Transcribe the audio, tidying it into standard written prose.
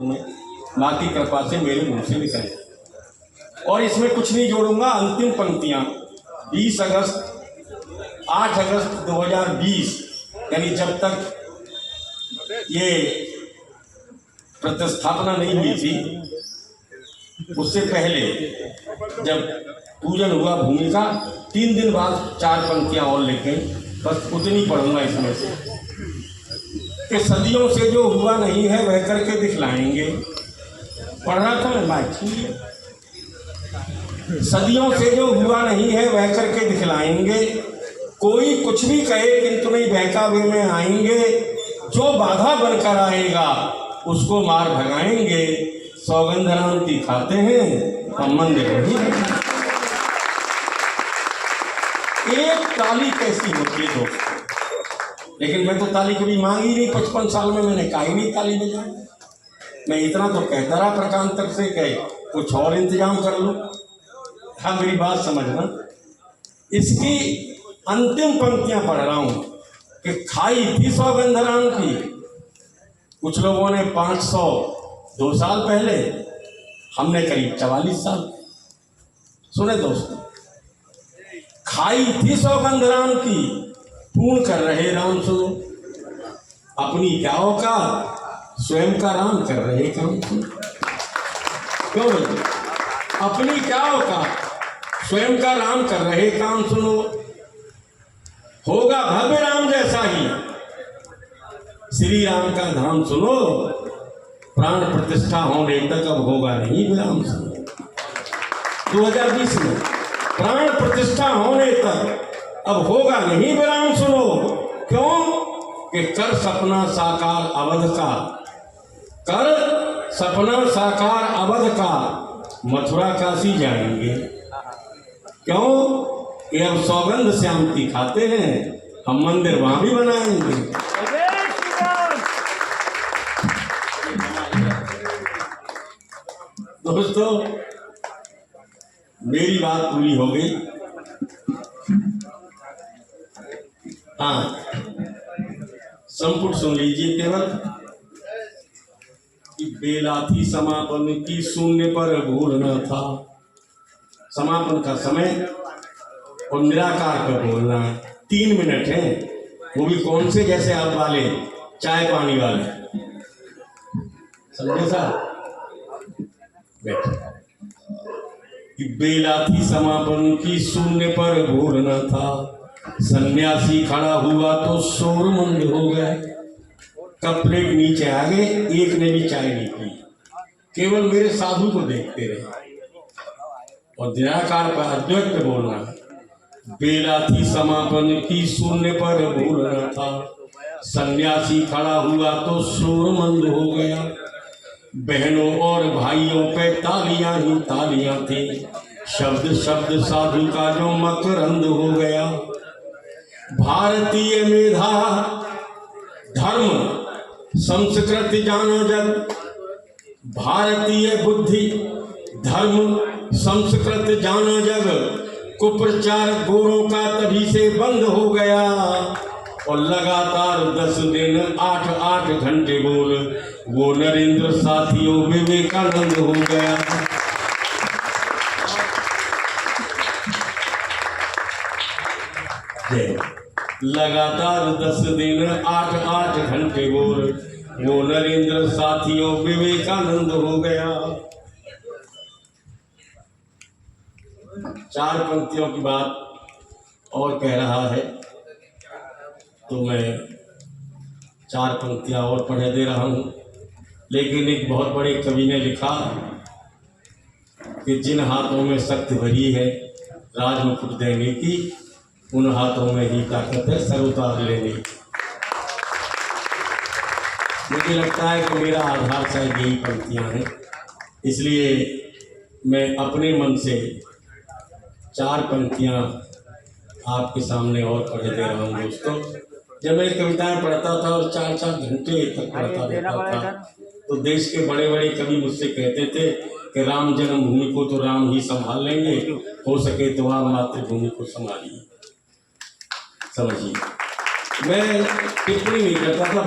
माँ की कृपा से मेरे मुंह से निकल। और इसमें कुछ नहीं जोड़ूंगा। अंतिम पंक्तियां 20 अगस्त 8 अगस्त 2020 यानी जब तक ये प्रतिस्थापना नहीं हुई थी उससे पहले जब पूजन हुआ भूमि का 3 दिन बाद 4 पंक्तियां और लिखें, बस उतनी पढ़ूंगा इसमें से कि सदियों से जो हुआ नहीं है वह करके दिखलाएंगे। पढ़ रहा था मैं बात। सदियों से जो हुआ नहीं है वह करके दिखलाएंगे, कोई कुछ भी कहे किंतु नहीं बहकावे में आएंगे, जो बाधा बनकर आएगा उसको मार भगाएंगे, सौगंध राम की खाते हैं हम मंदिर नहीं। एक ताली कैसी होती है दोस्तों, लेकिन मैं तो ताली कभी मांगी नहीं। 55 साल में मैंने कहा ही नहीं ताली बजाई। मैं इतना तो कहता रहा प्रकांतर से कहे कुछ और इंतजाम कर लो। हाँ मेरी बात समझना। इसकी अंतिम पंक्तियां पढ़ रहा हूं कि खाई थी सौगंध राम की। कुछ लोगों ने 502 साल पहले, हमने करीब 44 साल। सुने दोस्तों, खाई थी सौगंध राम की, पूर्ण कर रहे राम सुनो। अपनी क्या औकात, स्वयं का राम कर रहे काम सुनो। क्यों बोलते? अपनी क्या औकात, स्वयं का राम कर रहे काम सुनो। होगा भव्य राम जैसा ही श्री राम का धाम सुनो। प्राण प्रतिष्ठा होने तक अब होगा नहीं विराम सुनो। 2020 में प्राण प्रतिष्ठा होने तक अब होगा नहीं विराम सुनो। क्यों? कि कर सपना साकार अवध का, कर सपना साकार अवध का, मथुरा काशी जाएंगे। क्यों? कि अब सौगंध श्याम की खाते हैं, हम मंदिर वहां भी बनाएंगे। दोस्तों मेरी बात पूरी हो गई। हाँ संपुट सुन लीजिए केवल कि बेला थी समापन की, शून्य पर भूलना था। समापन का समय और निराकार पर बोलना है। 3 मिनट है, वो भी कौन से, जैसे आप वाले चाय पानी वाले, समझे साहब? कि बेला थी समापन की, शून्य पर भूलना था। सन्यासी खड़ा हुआ तो शोर मंद हो गया। कप प्लेट नीचे आ गए, एक ने भी चाय नहीं पी, केवल मेरे साधु को देखते रहे। और निराकार पर अद्वैत बोलना है। बेला थी समापन की, शून्य पर भूलना था। सन्यासी खड़ा हुआ तो शोर मंद हो गया। बहनों और भाइयों पे तालियां ही तालियां थी। शब्द शब्द साधु का जो मकरंद हो गया। भारतीय मेधा धर्म संस्कृति जानो जग, भारतीय बुद्धि धर्म संस्कृत जानो जग। कुप्रचार गोरों का तभी से बंद हो गया। और लगातार 10 दिन 8-8 घंटे बोल वो नरेंद्र साथियों विवेकानंद हो गया। लगातार 10 दिन 8-8 घंटे बोल वो नरेंद्र साथियों विवेकानंद हो गया। 4 पंक्तियों की बात और कह रहा है तो मैं 4 पंक्तियां और पढ़े दे रहा हूं। लेकिन एक बहुत बड़े कवि ने लिखा कि जिन हाथों में शक्ति भरी है राजमुकुट देने की, उन हाथों में ही ताकत है सर उतार लेने की। मुझे लगता है कि मेरा आधार शायद यही पंक्तियां हैं, इसलिए मैं अपने मन से 4 पंक्तियां आपके सामने और पढ़े दे रहा हूँ। दोस्तों जब मैं कविताएं पढ़ता था और 4-4 घंटे तक पढ़ता रहता था तो देश के बड़े बड़े कवि मुझसे कहते थे कि राम जन्मभूमि को तो राम ही संभाल लेंगे, हो सके तो आप मातृभूमि को संभालिए। समझिए, मैं टिप्पणी नहीं करता था।